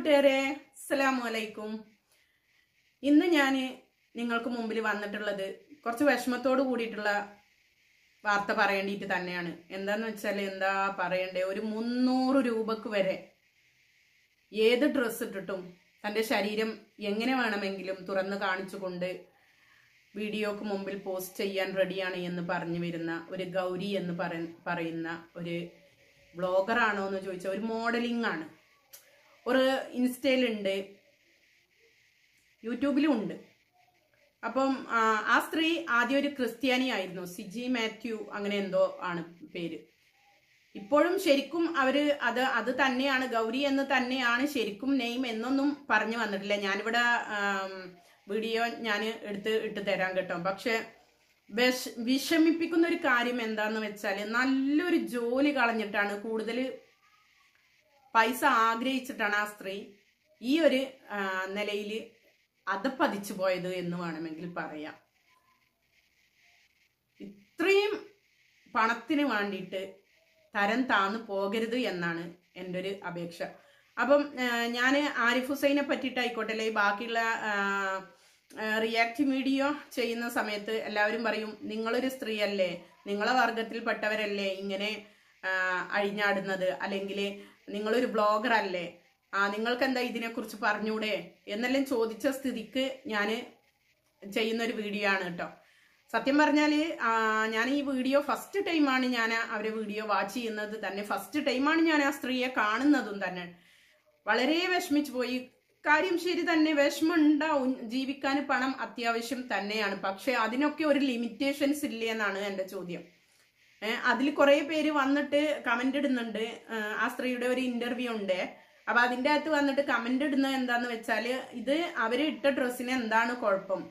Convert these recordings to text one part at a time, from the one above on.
കൂട്ടുകാരെ, അസ്സലാമു അലൈക്കും. ഇന്ന് ഞാൻ നിങ്ങൾക്ക് മുമ്പിൽ വന്നിട്ടുള്ളത് കുറച്ച് വിഷമത്തോട് കൂടിയിട്ടുള്ള വാർത്ത പറയേണ്ടിയിട്ട് തന്നെയാണ്. എന്താന്ന് വെച്ചാൽ എന്താ പറയണ്ടേ, ഒരു 300 രൂപക്ക് വരെ ഏത് ഡ്രസ്സ് ഇട്ടിട്ടും തൻ്റെ ശരീരം എങ്ങനെ വേണമെങ്കിലും തുറന്നു കാണിച്ചുകൊണ്ട് വീഡിയോക്ക് മുമ്പിൽ പോസ്റ്റ് ചെയ്യാൻ റെഡിയാണ് എന്ന് പറഞ്ഞു വരുന്ന ഒരു ഗൗരി എന്ന് പറയുന്ന ഒരു വ്ളോഗറാണോ എന്ന് ചോദിച്ചാൽ ഒരു മോഡലിംഗ് ആണ്. ഒരു ഇൻസ്റ്റയിലുണ്ട്, യൂട്യൂബിലും ഉണ്ട്. അപ്പം ആ സ്ത്രീ ആദ്യം ഒരു ക്രിസ്ത്യാനി ആയിരുന്നു, സിജി മാത്യു അങ്ങനെ എന്തോ ആണ് പേര്. ഇപ്പോഴും ശരിക്കും അവര് അത് തന്നെയാണ്, ഗൗരി എന്ന് തന്നെയാണ് ശരിക്കും നെയിം എന്നൊന്നും പറഞ്ഞു വന്നിട്ടില്ല. ഞാനിവിടെ വീഡിയോ ഞാൻ ഇട്ട് തരാൻ കേട്ടോ. പക്ഷെ വിഷമിപ്പിക്കുന്ന ഒരു കാര്യം എന്താന്ന് വെച്ചാൽ, നല്ലൊരു ജോലി കളഞ്ഞിട്ടാണ്, കൂടുതൽ പൈസ ആഗ്രഹിച്ചിട്ടാണ് ആ സ്ത്രീ ഈ ഒരു നിലയിൽ അതപ്പതിച്ചു പോയത് എന്ന് വേണമെങ്കിൽ പറയാം. ഇത്രയും പണത്തിന് വേണ്ടിയിട്ട് തരം താന്നു പോകരുത് എന്നാണ് എൻ്റെ ഒരു അപേക്ഷ. അപ്പം ഞാൻ ആരിഫ് ഹുസൈനെ പറ്റിയിട്ടായിക്കോട്ടെ, അല്ലെങ്കിൽ ബാക്കിയുള്ള റിയാക്ട് വീഡിയോ ചെയ്യുന്ന സമയത്ത് എല്ലാവരും പറയും, നിങ്ങളൊരു സ്ത്രീ അല്ലേ, നിങ്ങളെ വർഗത്തിൽപ്പെട്ടവരല്ലേ ഇങ്ങനെ അഴിഞ്ഞാടുന്നത്, അല്ലെങ്കിൽ നിങ്ങളൊരു ബ്ലോഗർ അല്ലേ, നിങ്ങൾക്ക് എന്താ ഇതിനെക്കുറിച്ച് പറഞ്ഞൂടെ എന്നെല്ലാം ചോദിച്ച സ്ഥിതിക്ക് ഞാൻ ചെയ്യുന്നൊരു വീഡിയോ ആണ് കേട്ടോ. സത്യം പറഞ്ഞാൽ ഞാൻ ഈ വീഡിയോ ഫസ്റ്റ് ടൈമാണ് ഞാൻ അവരെ വീഡിയോ വാച്ച് ചെയ്യുന്നത് തന്നെ, ഫസ്റ്റ് ടൈമാണ് ഞാൻ ആ സ്ത്രീയെ കാണുന്നതും തന്നെ. വളരെ വിഷമിച്ചു പോയി. കാര്യം ശരി തന്നെ, വിഷമം ഉണ്ടാവും, ജീവിക്കാൻ പണം അത്യാവശ്യം തന്നെയാണ്. പക്ഷെ അതിനൊക്കെ ഒരു ലിമിറ്റേഷൻസ് ഇല്ലേ എന്നാണ് എൻ്റെ ചോദ്യം. അതിൽ കുറെ പേര് വന്നിട്ട് കമന്റ് ഇടുന്നുണ്ട്. ആ സ്ത്രീയുടെ ഒരു ഇന്റർവ്യൂ ഉണ്ട്, അപ്പൊ അതിൻ്റെ അകത്ത് വന്നിട്ട് കമന്റ് ഇടുന്നത് എന്താന്ന് വെച്ചാല്, ഇത് അവര് ഇട്ട ഡ്രസ്സിന് എന്താണ് കുഴപ്പം,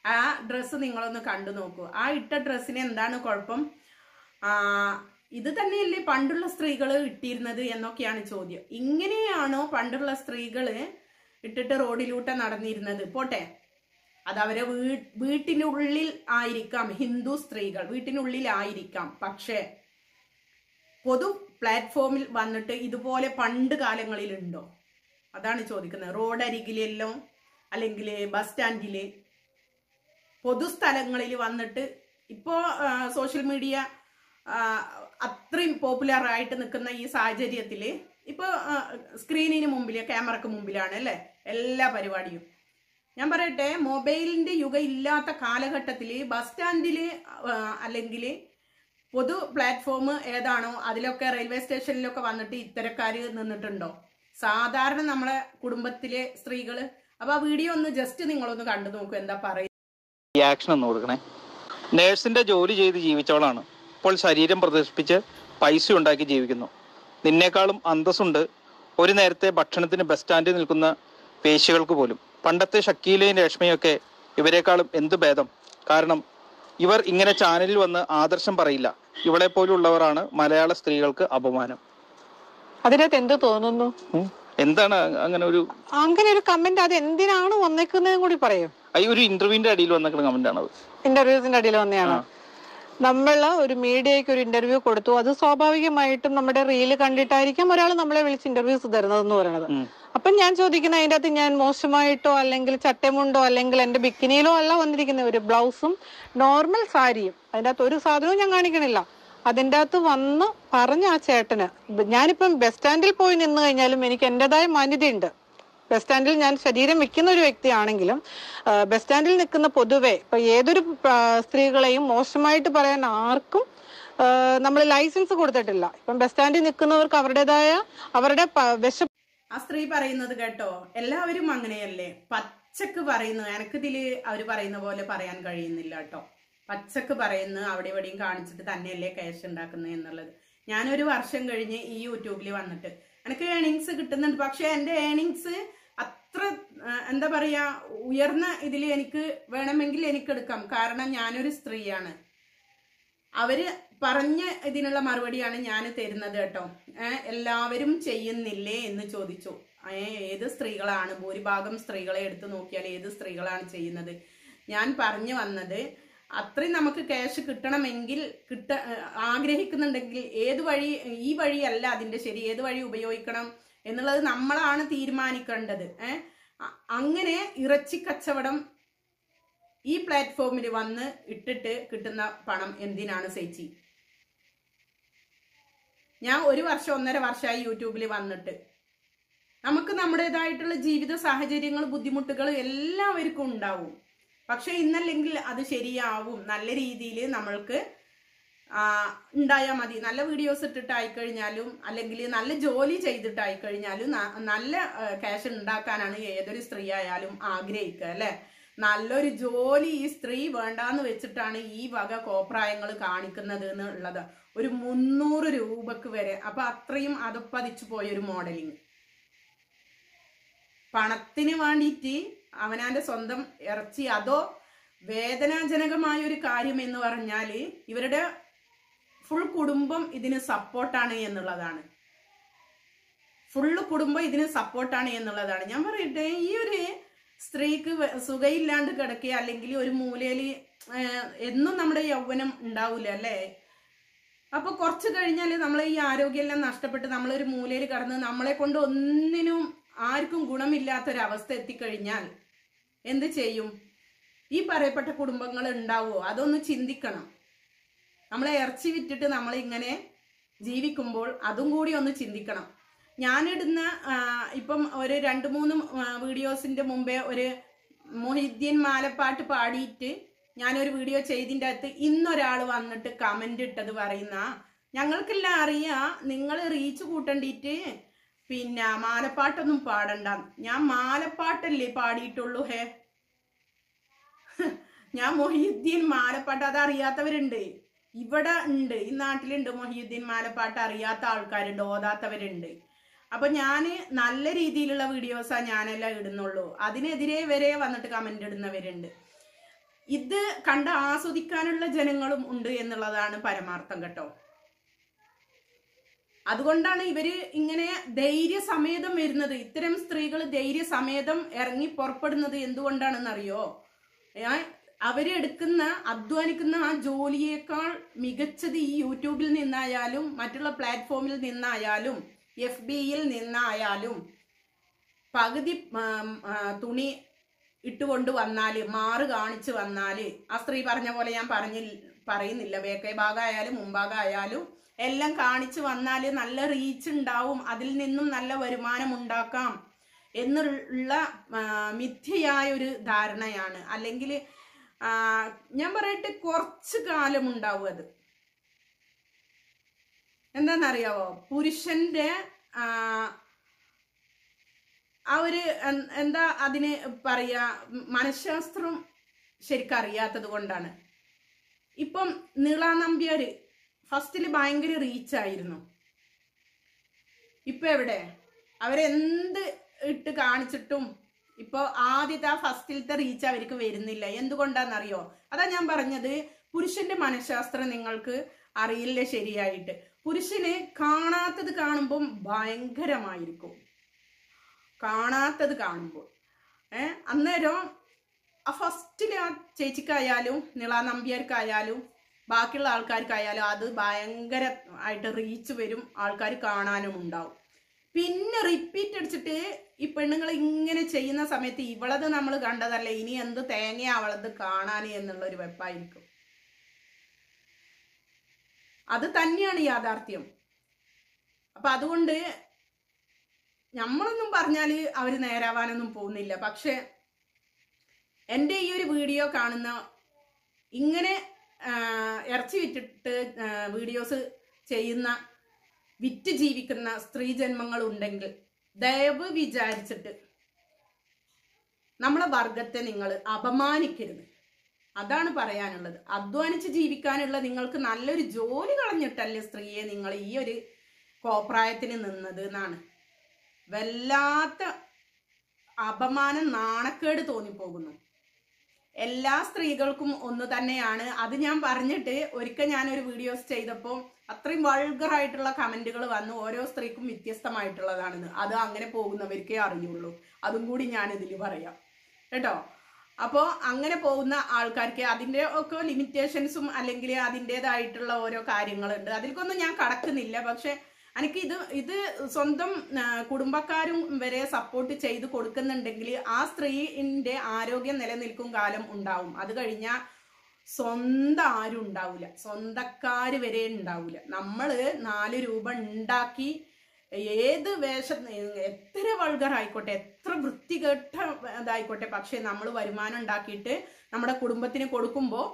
ആ ഡ്രസ്സ് നിങ്ങളൊന്ന് കണ്ടു നോക്കൂ, ആ ഇട്ട ഡ്രസ്സിന് എന്താണ് കുഴപ്പം, ഇത് തന്നെയല്ലേ പണ്ടുള്ള സ്ത്രീകൾ ഇട്ടിരുന്നത് എന്നൊക്കെയാണ് ചോദ്യം. ഇങ്ങനെയാണോ പണ്ടുള്ള സ്ത്രീകള് ഇട്ടിട്ട് റോഡിലൂടെ നടന്നിരുന്നത്? പോട്ടെ, അത് അവരെ വീട്ടിനുള്ളിൽ ആയിരിക്കാം, ഹിന്ദു സ്ത്രീകൾ വീട്ടിനുള്ളിൽ ആയിരിക്കാം. പക്ഷെ പൊതു പ്ലാറ്റ്ഫോമിൽ വന്നിട്ട് ഇതുപോലെ പണ്ട് കാലങ്ങളിലുണ്ടോ? അതാണ് ചോദിക്കുന്നത്. റോഡരികിലെല്ലോ അല്ലെങ്കിൽ ബസ് സ്റ്റാൻഡില് പൊതുസ്ഥലങ്ങളിൽ വന്നിട്ട്, ഇപ്പോൾ സോഷ്യൽ മീഡിയ അത്രയും പോപ്പുലർ ആയിട്ട് നിൽക്കുന്ന ഈ സാഹചര്യത്തിൽ ഇപ്പോൾ സ്ക്രീനിന് മുമ്പിൽ, ക്യാമറക്ക് മുമ്പിലാണ് അല്ലേ എല്ലാ പരിപാടിയും. ഞാൻ പറയട്ടെ, മൊബൈലിന്റെ യുഗം ഇല്ലാത്ത കാലഘട്ടത്തിൽ ബസ് സ്റ്റാൻഡിൽ അല്ലെങ്കിൽ പൊതു പ്ലാറ്റ്ഫോം ഏതാണോ അതിലൊക്കെ, റെയിൽവേ സ്റ്റേഷനിലൊക്കെ വന്നിട്ട് ഇത്തരക്കാർ നിന്നിട്ടുണ്ടോ? സാധാരണ നമ്മളെ കുടുംബത്തിലെ സ്ത്രീകള്. അപ്പൊ ആ വീഡിയോ ഒന്ന് ജസ്റ്റ് നിങ്ങളൊന്ന് കണ്ടു നോക്കൂ, എന്താ പറയുക. റിയാക്ഷൻ ഒന്ന് കൊടുക്കണേ. നേഴ്സിന്റെ ജോലി ചെയ്ത് ജീവിച്ചവളാണ്, ഇപ്പോൾ ശരീരം പ്രദർശിപ്പിച്ച് പൈസ ഉണ്ടാക്കി ജീവിക്കുന്നു. നിന്നേക്കാളും അന്തസ്സുണ്ട് ഒരു നേരത്തെ ഭക്ഷണത്തിന് ബസ് സ്റ്റാൻഡിൽ നിൽക്കുന്ന വേശ്യകൾക്ക് പോലും. പണ്ടത്തെ ഷക്കീലയും രേഷ്മയൊക്കെ ഇവരെക്കാളും എന്ത് ഭേദം. കാരണം ഇവർ ഇങ്ങനെ ചാനലിൽ വന്ന് ആദർശം പറയില്ല. ഇവളെ പോലുള്ളവരാണ് മലയാള സ്ത്രീകൾക്ക് അപമാനം. അതിനകത്ത് എന്ത് തോന്നുന്നു? എന്താണ് അങ്ങനെ ഒരു കമന്റ്? അത് എന്തിനാണ് വന്നേക്കുന്നതും കൂടി പറയും. ഒരു ഇന്റർവ്യൂവിന്റെ അടിയിൽ വന്നേക്കുന്ന കമന്റ് ആണ്. ഇന്റർവ്യൂസിന്റെ അടിയിൽ വന്നെയാണ്. നമ്മള് ഒരു മീഡിയക്ക് ഒരു ഇന്റർവ്യൂ കൊടുത്തു, അത് സ്വാഭാവികമായിട്ടും നമ്മുടെ റീല് കണ്ടിട്ടായിരിക്കും ഒരാൾ നമ്മളെ വിളിച്ച് ഇന്റർവ്യൂസ് തരുന്നതെന്ന് പറയുന്നത്. അപ്പൊ ഞാൻ ചോദിക്കുന്ന, അതിന്റെ അകത്ത് ഞാൻ മോശമായിട്ടോ അല്ലെങ്കിൽ ചട്ടമുണ്ടോ അല്ലെങ്കിൽ എന്റെ ബിക്കിനിയിലോ അല്ല വന്നിരിക്കുന്ന, ഒരു ബ്ലൗസും നോർമൽ സാരിയും, അതിന്റെ അകത്ത് ഒരു സാധനവും ഞാൻ കാണിക്കണില്ല. അതിൻ്റെ അകത്ത് വന്ന് പറഞ്ഞ ആ ചേട്ടന്, ഞാനിപ്പം ബസ് സ്റ്റാൻഡിൽ പോയി നിന്ന് കഴിഞ്ഞാലും എനിക്ക് എന്റേതായ മാന്യതയുണ്ട്. ബസ് സ്റ്റാൻഡിൽ ഞാൻ ശരീരം വെക്കുന്ന ഒരു വ്യക്തിയാണെങ്കിലും ബസ് സ്റ്റാൻഡിൽ നിൽക്കുന്ന പൊതുവെ ഇപ്പൊ ഏതൊരു സ്ത്രീകളെയും മോശമായിട്ട് പറയാൻ ആർക്കും നമ്മൾ ലൈസൻസ് കൊടുത്തിട്ടില്ല. ഇപ്പം ബസ് സ്റ്റാൻഡിൽ നിൽക്കുന്നവർക്ക് അവരുടെ ആ സ്ത്രീ പറയുന്നത് കേട്ടോ, എല്ലാവരും അങ്ങനെയല്ലേ, പച്ചക്ക് പറയുന്നു. എനക്കിതില് അവര് പറയുന്ന പോലെ പറയാൻ കഴിയുന്നില്ല കേട്ടോ. പച്ചക്ക് പറയുന്നു, അവിടെ എവിടെയും കാണിച്ചിട്ട് തന്നെയല്ലേ ക്യാഷ് ഉണ്ടാക്കുന്നത് എന്നുള്ളത്. ഞാനൊരു വർഷം കഴിഞ്ഞ് ഈ യൂട്യൂബിൽ വന്നിട്ട് എനിക്ക് ഏണിങ്സ് കിട്ടുന്നുണ്ട്. പക്ഷെ എൻ്റെ ഏണിങ്സ് അത്ര എന്താ പറയാ, ഉയർന്ന ഇതിൽ എനിക്ക് വേണമെങ്കിൽ എനിക്ക് എടുക്കാം. കാരണം ഞാനൊരു സ്ത്രീയാണ്. അവര് പറഞ്ഞ ഇതിനുള്ള മറുപടിയാണ് ഞാൻ തരുന്നത് കേട്ടോ. എല്ലാവരും ചെയ്യുന്നില്ലേ എന്ന് ചോദിച്ചു. ഏത് സ്ത്രീകളാണ്, ഭൂരിഭാഗം സ്ത്രീകളെ എടുത്തു നോക്കിയാൽ ഏത് സ്ത്രീകളാണ് ചെയ്യുന്നത്? ഞാൻ പറഞ്ഞു വന്നത്, അത്രയും നമുക്ക് ക്യാഷ് കിട്ടണമെങ്കിൽ ആഗ്രഹിക്കുന്നുണ്ടെങ്കിൽ ഏത് വഴി, ഈ വഴിയല്ല അതിന്റെ ശരി, ഏത് വഴി ഉപയോഗിക്കണം എന്നുള്ളത് നമ്മളാണ് തീരുമാനിക്കേണ്ടത്. അങ്ങനെ ഇറച്ചി കച്ചവടം ഈ പ്ലാറ്റ്ഫോമിൽ വന്ന് ഇട്ടിട്ട് കിട്ടുന്ന പണം എന്തിനാണ് ചേച്ചി? ഞാൻ 1 വർഷം 1.5 വർഷമായി യൂട്യൂബിൽ വന്നിട്ട്. നമുക്ക് നമ്മുടേതായിട്ടുള്ള ജീവിത സാഹചര്യങ്ങൾ, ബുദ്ധിമുട്ടുകൾ എല്ലാവർക്കും ഉണ്ടാവും. പക്ഷെ ഇന്നല്ലെങ്കിൽ അത് ശരിയാവും. നല്ല രീതിയിൽ നമ്മൾക്ക് ഉണ്ടായാൽ മതി. നല്ല വീഡിയോസ് ഇട്ടിട്ടായിക്കഴിഞ്ഞാലും അല്ലെങ്കിൽ നല്ല ജോലി ചെയ്തിട്ടായിക്കഴിഞ്ഞാലും നല്ല ക്യാഷ് ഉണ്ടാക്കാനാണ് ഏതൊരു സ്ത്രീ ആയാലും ആഗ്രഹിക്കുക അല്ലെ. നല്ലൊരു ജോലി ഈ സ്ത്രീ വേണ്ടാന്ന് വെച്ചിട്ടാണ് ഈ വക കോപ്രായങ്ങൾ കാണിക്കുന്നത് എന്നുള്ളത്. ഒരു 300 രൂപക്ക് വരെ. അപ്പൊ അത്രയും അതപ്പതിച്ചു പോയൊരു മോഡലിങ്. പണത്തിന് വേണ്ടിയിട്ട് അവനാന്റെ സ്വന്തം ഇറച്ചി. അതോ വേദനാജനകമായ ഒരു കാര്യം എന്ന് പറഞ്ഞാല് ഇവരുടെ ഫുൾ കുടുംബം ഇതിന് സപ്പോർട്ടാണ് എന്നുള്ളതാണ്. ഫുള്ള് കുടുംബം ഇതിന് സപ്പോർട്ടാണ് എന്നുള്ളതാണ്. ഞാൻ പറയട്ടെ, ഈ ഒരു സ്ത്രീക്ക് സുഖയില്ലാണ്ട് കിടക്കുക അല്ലെങ്കിൽ ഒരു മൂലയില് എന്നും നമ്മുടെ യൗവനം ഉണ്ടാവില്ല അല്ലേ. അപ്പൊ കുറച്ച് കഴിഞ്ഞാല് നമ്മളെ ഈ ആരോഗ്യമെല്ലാം നഷ്ടപ്പെട്ട് നമ്മളൊരു മൂലയിൽ കടന്ന് നമ്മളെ കൊണ്ട് ഒന്നിനും ആർക്കും ഗുണമില്ലാത്തൊരവസ്ഥ എത്തിക്കഴിഞ്ഞാൽ എന്ത് ചെയ്യും? ഈ പറയപ്പെട്ട കുടുംബങ്ങൾ ഉണ്ടാവുമോ? അതൊന്ന് ചിന്തിക്കണം. നമ്മളെ ഇറച്ചി വിറ്റിട്ട് നമ്മളിങ്ങനെ ജീവിക്കുമ്പോൾ അതും കൂടി ഒന്ന് ചിന്തിക്കണം. ഞാനിടുന്ന ഇപ്പം ഒരു 2-3 വീഡിയോസിന്റെ മുമ്പേ ഒരു മൊഹീദ്ദീൻ മാലപ്പാട്ട് പാടിയിട്ട് ഞാനൊരു വീഡിയോ ചെയ്തിൻ്റെ അകത്ത് ഇന്നൊരാൾ വന്നിട്ട് കമന്റ് ഇട്ടത് പറയുന്ന, ഞങ്ങൾക്കെല്ലാം അറിയാം നിങ്ങൾ റീച്ച് കൂട്ടണ്ടിട്ട് പിന്നെ മാലപ്പാട്ടൊന്നും പാടണ്ട. ഞാൻ മാലപ്പാട്ടല്ലേ പാടിയിട്ടുള്ളൂ. ഞാൻ മൊഹീദ്ദീൻ മാലപ്പാട്ട്, അതറിയാത്തവരുണ്ട് ഇവിടെ ഉണ്ട്, ഈ നാട്ടിലുണ്ട്. മൊഹീദ്ദീൻ മാലപ്പാട്ട് അറിയാത്ത ആൾക്കാരുണ്ട്, ഓതാത്തവരുണ്ട്. അപ്പൊ ഞാൻ നല്ല രീതിയിലുള്ള വീഡിയോസാ ഞാനെല്ലാം ഇടുന്നുള്ളൂ. അതിനെതിരെ വരെ വന്നിട്ട് കമന്റ് ഇടുന്നവരുണ്ട്. ഇത് കണ്ട് ആസ്വദിക്കാനുള്ള ജനങ്ങളും ഉണ്ട് എന്നുള്ളതാണ് പരമാർത്ഥം കേട്ടോ. അതുകൊണ്ടാണ് ഇവര് ഇങ്ങനെ ധൈര്യസമേതം വരുന്നത്. ഇത്തരം സ്ത്രീകൾ ധൈര്യസമേതം ഇറങ്ങി പുറപ്പെടുന്നത് എന്തുകൊണ്ടാണെന്നറിയോ? അവരെടുക്കുന്ന അധ്വാനിക്കുന്ന ആ ജോലിയേക്കാൾ മികച്ചത് ഈ യൂട്യൂബിൽ നിന്നായാലും മറ്റുള്ള പ്ലാറ്റ്ഫോമിൽ നിന്നായാലും FBയിൽ നിന്നായാലും പകുതി തുണി ഇട്ടുകൊണ്ട് വന്നാല്, മാറ് കാണിച്ച് വന്നാല്, ആ സ്ത്രീ പറഞ്ഞ പോലെ ഞാൻ പറയുന്നില്ല, വേക്കൈ ഭാഗമായാലും മുൻഭാഗമായാലും എല്ലാം കാണിച്ചു വന്നാല് നല്ല റീച്ച് ഉണ്ടാവും, അതിൽ നിന്നും നല്ല വരുമാനം ഉണ്ടാക്കാം എന്നുള്ള മിഥ്യയായ ഒരു ധാരണയാണ്. അല്ലെങ്കിൽ ഞാൻ പറയട്ടെ, കുറച്ചു കാലം ഉണ്ടാവും അത്. എന്താണെന്നറിയാവോ? പുരുഷന്റെ ആ ഒരു എന്താ അതിന് പറയാ, മനഃശാസ്ത്രം ശരിക്കും അറിയാത്തത് കൊണ്ടാണ്. ഇപ്പം നീള നമ്പ്യാര് ഫസ്റ്റില് ഭയങ്കര റീച്ചായിരുന്നു. ഇപ്പൊ എവിടെ? അവരെന്ത് ഇട്ട് കാണിച്ചിട്ടും ഇപ്പൊ ആദ്യത്തെ ആ ഫസ്റ്റിലത്തെ റീച്ച് അവർക്ക് വരുന്നില്ല. എന്തുകൊണ്ടാണെന്നറിയോ? അതാ ഞാൻ പറഞ്ഞത്, പുരുഷന്റെ മനഃശാസ്ത്രം നിങ്ങൾക്ക് അറിയില്ല ശരിയായിട്ട്. പുരുഷന് കാണാത്തത് കാണുമ്പം ഭയങ്കരമായിരിക്കും. കാണാത്തത് കാണുമ്പോൾ അന്നേരം ആ ഫസ്റ്റില് ആ ചേച്ചിക്കായാലും നീള നമ്പ്യാർക്കായാലും ബാക്കിയുള്ള ആൾക്കാർക്കായാലും അത് ഭയങ്കര ആയിട്ട് റീച്ച് വരും, ആൾക്കാർ കാണാനും ഉണ്ടാവും. പിന്നെ റിപ്പീറ്റ് അടിച്ചിട്ട് ഈ പെണ്ണുങ്ങൾ ഇങ്ങനെ ചെയ്യുന്ന സമയത്ത് ഇവളത് നമ്മൾ കണ്ടതല്ലേ, ഇനി എന്ത് തേങ്ങയാ അവളത് കാണാൻ എന്നുള്ളൊരു വെപ്പായിരിക്കും. അത് തന്നെയാണ് യാഥാർത്ഥ്യം. അപ്പൊ അതുകൊണ്ട് നമ്മളൊന്നും പറഞ്ഞാല് അവര് നേരാവാനൊന്നും പോകുന്നില്ല. പക്ഷെ എൻ്റെ ഈ ഒരു വീഡിയോ കാണുന്ന ഇങ്ങനെ ഇറച്ചി വിറ്റിട്ട് വീഡിയോസ് ചെയ്യുന്ന, വിറ്റ് ജീവിക്കുന്ന സ്ത്രീ ജന്മങ്ങൾ ഉണ്ടെങ്കിൽ ദയവ് വിചാരിച്ചിട്ട് നമ്മളെ വർഗത്തെ നിങ്ങൾ അപമാനിക്കരുത്. അതാണ് പറയാനുള്ളത്. അധ്വാനിച്ച് ജീവിക്കാനുള്ള നിങ്ങൾക്ക് നല്ലൊരു ജോലി കളഞ്ഞിട്ടല്ലേ സ്ത്രീയെ നിങ്ങൾ ഈ ഒരു കോപ്രായത്തിന് നിന്നത് എന്നാണ്. വല്ലാത്ത അപമാനം, നാണക്കേട് തോന്നിപ്പോകുന്നു. എല്ലാ സ്ത്രീകൾക്കും ഒന്ന് തന്നെയാണ്. അത് ഞാൻ പറഞ്ഞിട്ട് ഒരിക്കൽ ഞാനൊരു വീഡിയോസ് ചെയ്തപ്പോൾ അത്രയും വൾഗറായിട്ടുള്ള കമന്റുകൾ വന്നു. ഓരോ സ്ത്രീക്കും വ്യത്യസ്തമായിട്ടുള്ളതാണെന്ന്. അത് അങ്ങനെ പോകുന്നവർക്കേ അറിയുള്ളൂ. അതും കൂടി ഞാൻ ഇതിൽ പറയാം കേട്ടോ. അപ്പോൾ അങ്ങനെ പോകുന്ന ആൾക്കാർക്ക് അതിൻ്റെ ഒക്കെ ലിമിറ്റേഷൻസും അല്ലെങ്കിൽ അതിൻ്റെതായിട്ടുള്ള ഓരോ കാര്യങ്ങളുണ്ട്. അതിൽക്കൊന്നും ഞാൻ കടക്കുന്നില്ല. പക്ഷെ എനിക്ക് ഇത് സ്വന്തം കുടുംബക്കാരും വരെ സപ്പോർട്ട് ചെയ്ത് കൊടുക്കുന്നുണ്ടെങ്കിൽ ആ സ്ത്രീന്റെ ആരോഗ്യം നിലനിൽക്കും കാലം ഉണ്ടാവും. അത് കഴിഞ്ഞാൽ സ്വന്തം ആരും ഉണ്ടാവില്ല, സ്വന്തക്കാര് വരെ ഉണ്ടാവില്ല. നമ്മള് 4 രൂപ ഉണ്ടാക്കി ഏത് വേഷം, എത്ര വൾഗർ ആയിക്കോട്ടെ, എത്ര വൃത്തികെട്ട ഇതായിക്കോട്ടെ, പക്ഷെ നമ്മൾ വരുമാനം ഉണ്ടാക്കിയിട്ട് നമ്മുടെ കുടുംബത്തിന് കൊടുക്കുമ്പോൾ,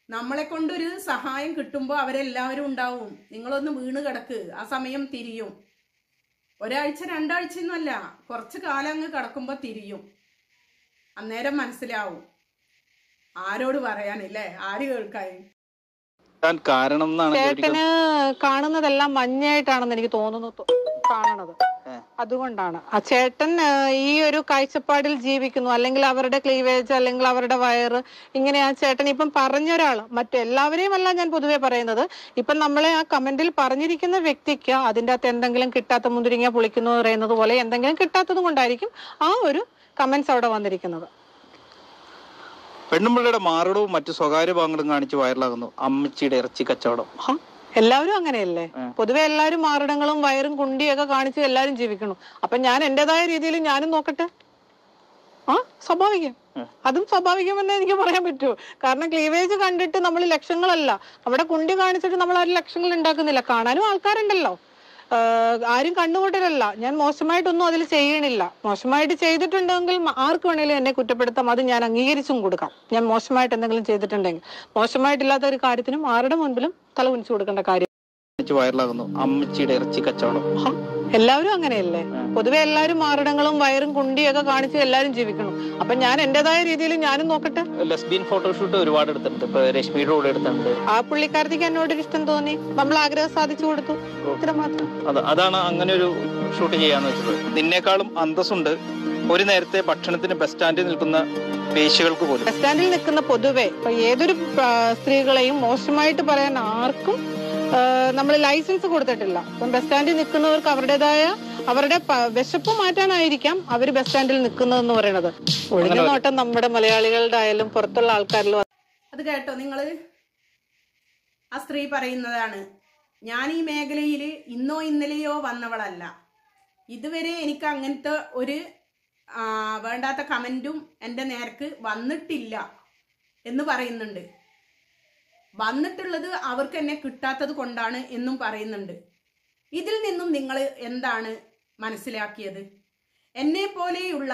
നമ്മളെ കൊണ്ടൊരു സഹായം കിട്ടുമ്പോൾ അവരെല്ലാവരും ഉണ്ടാവും. നിങ്ങളൊന്ന് വീണ് കിടക്ക്, ആ സമയം തിരിയും. ഒരാഴ്ച 2 ആഴ്ചയൊന്നുമല്ല, കുറച്ച് കാലം അങ്ങ് കിടക്കുമ്പോൾ തിരിയും. അന്നേരം മനസ്സിലാവും. ആരോട് പറയാനില്ലേ, ആര് കേൾക്കായി. കാരണം ചേട്ടന് കാണുന്നതെല്ലാം മഞ്ഞായിട്ടാണെന്ന് എനിക്ക് തോന്നുന്നു കാണണത്. അതുകൊണ്ടാണ് ആ ചേട്ടൻ ഈ ഒരു കാഴ്ചപ്പാടിൽ ജീവിക്കുന്നു. അല്ലെങ്കിൽ അവരുടെ ക്ലീവേജ്, അല്ലെങ്കിൽ അവരുടെ വയറ്, ഇങ്ങനെ ആ ചേട്ടൻ ഇപ്പം പറഞ്ഞൊരാൾ, മറ്റെല്ലാവരെയും അല്ല ഞാൻ പൊതുവെ പറയുന്നത്, ഇപ്പം നമ്മളെ ആ കമന്റിൽ പറഞ്ഞിരിക്കുന്ന വ്യക്തിക്ക് അതിൻ്റെ അകത്ത് എന്തെങ്കിലും കിട്ടാത്ത മുന്തിരിങ്ങ പുളിക്കുന്നു പറയുന്നത് പോലെ എന്തെങ്കിലും കിട്ടാത്തത് കൊണ്ടായിരിക്കും ആ ഒരു കമന്റ്സ് അവിടെ വന്നിരിക്കുന്നത്. പെണ്ണുമ്പിള്ളയുടെ മാറിടവും മറ്റു സ്വകാര്യ ഭാഗങ്ങളും കാണിച്ച് വൈറലാകുന്നു അമ്മച്ചിയുടെ ഇറച്ചി കച്ചവടം. എല്ലാവരും അങ്ങനെയല്ലേ, പൊതുവെ എല്ലാവരും മാറിടങ്ങളും വയറും കുണ്ടിയൊക്കെ കാണിച്ച് എല്ലാരും ജീവിക്കണം. അപ്പൊ ഞാൻ എന്റേതായ രീതിയിൽ ഞാനും നോക്കട്ടെ. സ്വാഭാവികം, അതും സ്വാഭാവികമെന്നേ എനിക്ക് പറയാൻ പറ്റൂ. കാരണം ക്ലീവേജ് കണ്ടിട്ട് നമ്മൾ ലക്ഷങ്ങളല്ല, നമ്മുടെ കുണ്ടി കാണിച്ചിട്ട് നമ്മൾ ആരും ലക്ഷങ്ങൾ ഉണ്ടാക്കുന്നില്ല. കാണാനും ആൾക്കാരുണ്ടല്ലോ, ആരും കണ്ണുകൂട്ടലല്ല. ഞാൻ മോശമായിട്ടൊന്നും അതിൽ ചെയ്യണില്ല. മോശമായിട്ട് ചെയ്തിട്ടുണ്ടെങ്കിൽ ആർക്ക് വേണേലും എന്നെ കുറ്റപ്പെടുത്താം, അത് ഞാൻ അംഗീകരിച്ചും കൊടുക്കാം. ഞാൻ മോശമായിട്ട് എന്തെങ്കിലും ചെയ്തിട്ടുണ്ടെങ്കിൽ, മോശമായിട്ടില്ലാത്ത ഒരു കാര്യത്തിനും ആരുടെ മുൻപിലും തല കുനിച്ചു കൊടുക്കേണ്ട കാര്യം. വൈറലാകുന്നു അമ്മച്ചിയുടെ ഇറച്ചി കച്ചവടം. എല്ലാവരും അങ്ങനെയല്ലേ, പൊതുവെ എല്ലാവരും മാറിടങ്ങളും വയറും കുണ്ടിയൊക്കെ കാണിച്ച് എല്ലാരും ജീവിക്കണം. അപ്പൊ ഞാൻ എന്റേതായ രീതിയിൽ ഞാനും നോക്കട്ടെ. ലെസ്ബിയൻ ഫോട്ടോഷൂട്ട് ഒരുപാട് എടുത്തിട്ടുണ്ട്. ഇപ്പൊ രശ്മിയുടെ കൂടെ എടുത്തിട്ടുണ്ട്. ആ പുള്ളിക്കാരത്തിക്ക് എന്നോടൊരു ഇഷ്ടം തോന്നി, നമ്മൾ ആഗ്രഹം സാധിച്ചു കൊടുത്തു, ഇത്ര മാത്രം. അതാണ് അങ്ങനെ ഒരു ഷൂട്ട് ചെയ്യാന്ന് വെച്ചത്. നിന്നേക്കാളും അന്തസ്സുണ്ട് ഒരു നേരത്തെ ഭക്ഷണത്തിന് ബസ് സ്റ്റാൻഡിൽ നിൽക്കുന്ന വേശ്യകൾക്ക് പോലും. ബസ് സ്റ്റാൻഡിൽ നിൽക്കുന്ന പൊതുവെ ഏതൊരു സ്ത്രീകളെയും മോശമായിട്ട് പറയാൻ ആർക്കും നമ്മൾ ലൈസൻസ് കൊടുത്തിട്ടില്ല. അപ്പം ബസ് സ്റ്റാൻഡിൽ നിൽക്കുന്നവർക്ക് അവരുടെ വിശപ്പ് മാറ്റാനായിരിക്കാം അവർ ബസ് സ്റ്റാൻഡിൽ നിൽക്കുന്നതെന്ന് പറയുന്നത്. ഒഴിഞ്ഞ നോട്ടം നമ്മുടെ മലയാളികളുടെ ആയാലും പുറത്തുള്ള ആൾക്കാരിലും. അത് കേട്ടോ നിങ്ങള്? ആ സ്ത്രീ പറയുന്നതാണ്, ഞാൻ ഈ മേഖലയിൽ ഇന്നോ ഇന്നലെയോ വന്നവളല്ല, ഇതുവരെ എനിക്ക് അങ്ങനത്തെ ഒരു വേണ്ടാത്ത കമന്റും എൻ്റെ നേർക്ക് വന്നിട്ടില്ല എന്ന് പറയുന്നുണ്ട്. വന്നിട്ടുള്ളത് അവർക്ക് എന്നെ കിട്ടാത്തത് കൊണ്ടാണ് എന്നും പറയുന്നുണ്ട്. ഇതിൽ നിന്നും നിങ്ങൾ എന്താണ് മനസ്സിലാക്കിയത്? എന്നെ പോലെയുള്ള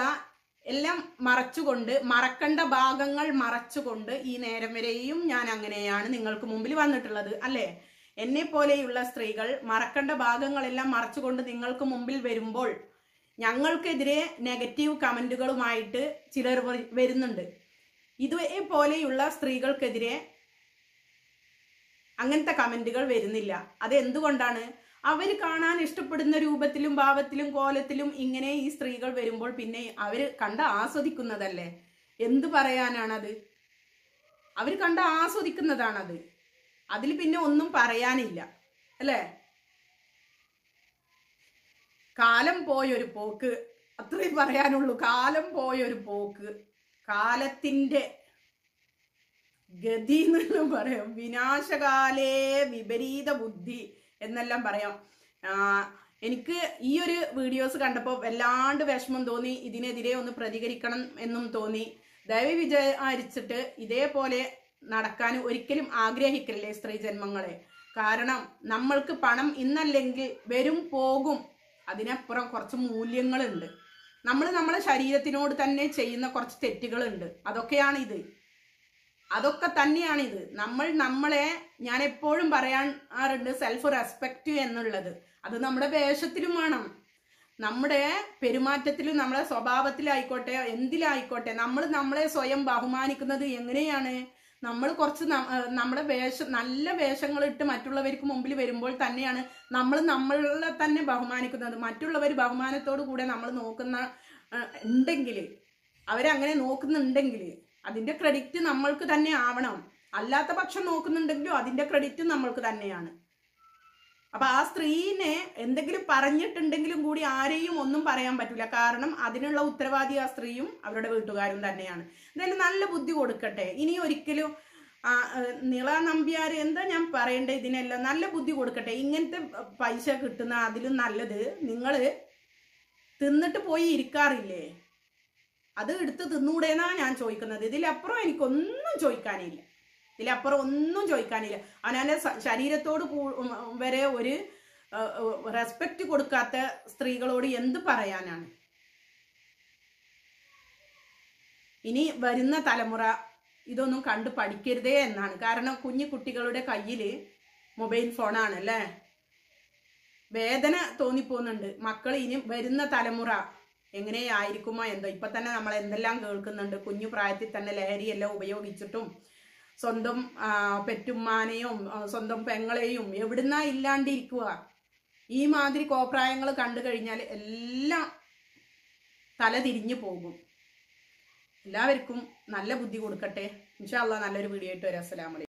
എല്ലാം മറച്ചുകൊണ്ട്, മറക്കേണ്ട ഭാഗങ്ങൾ മറച്ചുകൊണ്ട് ഈ നേരം വരെയും ഞാൻ അങ്ങനെയാണ് നിങ്ങൾക്ക് മുമ്പിൽ വന്നിട്ടുള്ളത്, അല്ലേ? എന്നെ പോലെയുള്ള സ്ത്രീകൾ മറക്കേണ്ട ഭാഗങ്ങളെല്ലാം മറച്ചുകൊണ്ട് നിങ്ങൾക്ക് മുമ്പിൽ വരുമ്പോൾ ഞങ്ങൾക്കെതിരെ നെഗറ്റീവ് കമന്റുകളുമായിട്ട് ചിലർ വരുന്നുണ്ട്. ഇതേപോലെയുള്ള സ്ത്രീകൾക്കെതിരെ അങ്ങനത്തെ കമന്റുകൾ വരുന്നില്ല. അത് എന്തുകൊണ്ടാണ്? അവർ കാണാൻ ഇഷ്ടപ്പെടുന്ന രൂപത്തിലും ഭാവത്തിലും കോലത്തിലും ഇങ്ങനെ ഈ സ്ത്രീകൾ വരുമ്പോൾ പിന്നെ അവർ കണ്ട് ആസ്വദിക്കുന്നതല്ലേ. എന്തു പറയാനാണത്? അവർ കണ്ട് ആസ്വദിക്കുന്നതാണത്. അതിൽ പിന്നെ ഒന്നും പറയാനില്ല, അല്ലേ? കാലം പോയൊരു പോക്ക്, അത്രയും പറയാനുള്ളൂ. കാലം പോയൊരു പോക്ക്, കാലത്തിന്റെ ഗതി എന്നെല്ലാം പറയാം. വിനാശകാലേ വിപരീത ബുദ്ധി എന്നെല്ലാം പറയാം. എനിക്ക് ഈ ഒരു വീഡിയോസ് കണ്ടപ്പോൾ വല്ലാണ്ട് വിഷമം തോന്നി. ഇതിനെതിരെ ഒന്ന് പ്രതികരിക്കണം എന്നും തോന്നി. ദയവ് വിചാരിച്ചിട്ട് ഇതേപോലെ നടക്കാൻ ഒരിക്കലും ആഗ്രഹിക്കല്ലേ സ്ത്രീ ജന്മങ്ങളെ. കാരണം നമ്മൾക്ക് പണം ഇന്നല്ലെങ്കിൽ വരും പോകും, അതിനപ്പുറം കുറച്ച് മൂല്യങ്ങളുണ്ട്. നമ്മളെ ശരീരത്തിനോട് തന്നെ ചെയ്യുന്ന കുറച്ച് തെറ്റുകളുണ്ട്. അതൊക്കെ തന്നെയാണിത്. നമ്മളെ ഞാൻ എപ്പോഴും പറയാറുണ്ട്, സെൽഫ് റെസ്പെക്റ്റ് എന്നുള്ളത്. അത് നമ്മുടെ വേഷത്തിലും വേണം, നമ്മുടെ പെരുമാറ്റത്തിലും, നമ്മുടെ സ്വഭാവത്തിലായിക്കോട്ടെ, എന്തിലായിക്കോട്ടെ. നമ്മളെ സ്വയം ബഹുമാനിക്കുന്നത് എങ്ങനെയാണ്? നമ്മൾ കുറച്ച് നമ്മുടെ നല്ല വേഷങ്ങൾ ഇട്ട് മറ്റുള്ളവർക്ക് മുമ്പിൽ വരുമ്പോൾ തന്നെയാണ് നമ്മളെ തന്നെ ബഹുമാനിക്കുന്നത്. മറ്റുള്ളവർ ബഹുമാനത്തോടു കൂടെ നമ്മൾ ഉണ്ടെങ്കിൽ, അവരങ്ങനെ നോക്കുന്നുണ്ടെങ്കിൽ അതിന്റെ ക്രെഡിറ്റ് നമ്മൾക്ക് തന്നെ ആവണം. അല്ലാത്ത പക്ഷം നോക്കുന്നുണ്ടെങ്കിലും അതിന്റെ ക്രെഡിറ്റ് നമ്മൾക്ക് തന്നെയാണ്. അപ്പൊ ആ സ്ത്രീനെ എന്തെങ്കിലും പറഞ്ഞിട്ടുണ്ടെങ്കിലും കൂടി ആരെയും ഒന്നും പറയാൻ പറ്റില്ല. കാരണം അതിനുള്ള ഉത്തരവാദി ആ സ്ത്രീയും അവരുടെ വീട്ടുകാരും തന്നെയാണ്. എന്തായാലും നല്ല ബുദ്ധി കൊടുക്കട്ടെ. ഇനി ഒരിക്കലും നിള നമ്പ്യാർ എന്താ ഞാൻ പറയണ്ടേ, ഇതിനെല്ലാം നല്ല ബുദ്ധി കൊടുക്കട്ടെ. ഇങ്ങനത്തെ പൈസ കിട്ടുന്ന അതിലും നല്ലത് നിങ്ങൾ തിന്നിട്ട് പോയി ഇരിക്കാറില്ലേ, അത് എടുത്ത് തിന്നൂടേന്നാ ഞാൻ ചോദിക്കുന്നത്. ഇതിലപ്പുറം എനിക്കൊന്നും ചോദിക്കാനില്ല, ഇതിലപ്പുറം ഒന്നും ചോദിക്കാനില്ല. അവനവൻ്റെ ശരീരത്തോട് വരെ ഒരു റെസ്പെക്റ്റ് കൊടുക്കാത്ത സ്ത്രീകളോട് എന്ത് പറയാനാണ്? ഇനി വരുന്ന തലമുറ ഇതൊന്നും കണ്ട് പഠിക്കരുതേ എന്നാണ്. കാരണം കുഞ്ഞു കുട്ടികളുടെ കയ്യിൽ മൊബൈൽ ഫോണാണ് അല്ലേ. വേദന തോന്നിപ്പോകുന്നുണ്ട്. മക്കൾ ഇനി വരുന്ന തലമുറ എങ്ങനെയായിരിക്കുമോ എന്തോ. ഇപ്പൊ തന്നെ നമ്മൾ എന്തെല്ലാം കേൾക്കുന്നുണ്ട്. കുഞ്ഞു പ്രായത്തിൽ തന്നെ ലഹരിയെല്ലാം ഉപയോഗിച്ചിട്ടും സ്വന്തം പെറ്റുമ്മാനെയും സ്വന്തം പെങ്ങളെയും എവിടുന്നാ ഇല്ലാണ്ടിരിക്കുക. ഈ മാതിരി കോപ്രായങ്ങൾ കണ്ടു കഴിഞ്ഞാൽ എല്ലാം തല തിരിഞ്ഞു പോകും. എല്ലാവർക്കും നല്ല ബുദ്ധി കൊടുക്കട്ടെ. ഇൻഷാ അല്ലാഹ് നല്ലൊരു വീഡിയോ ആയിട്ട് വരാം. അസ്സലാമു അലൈക്കും.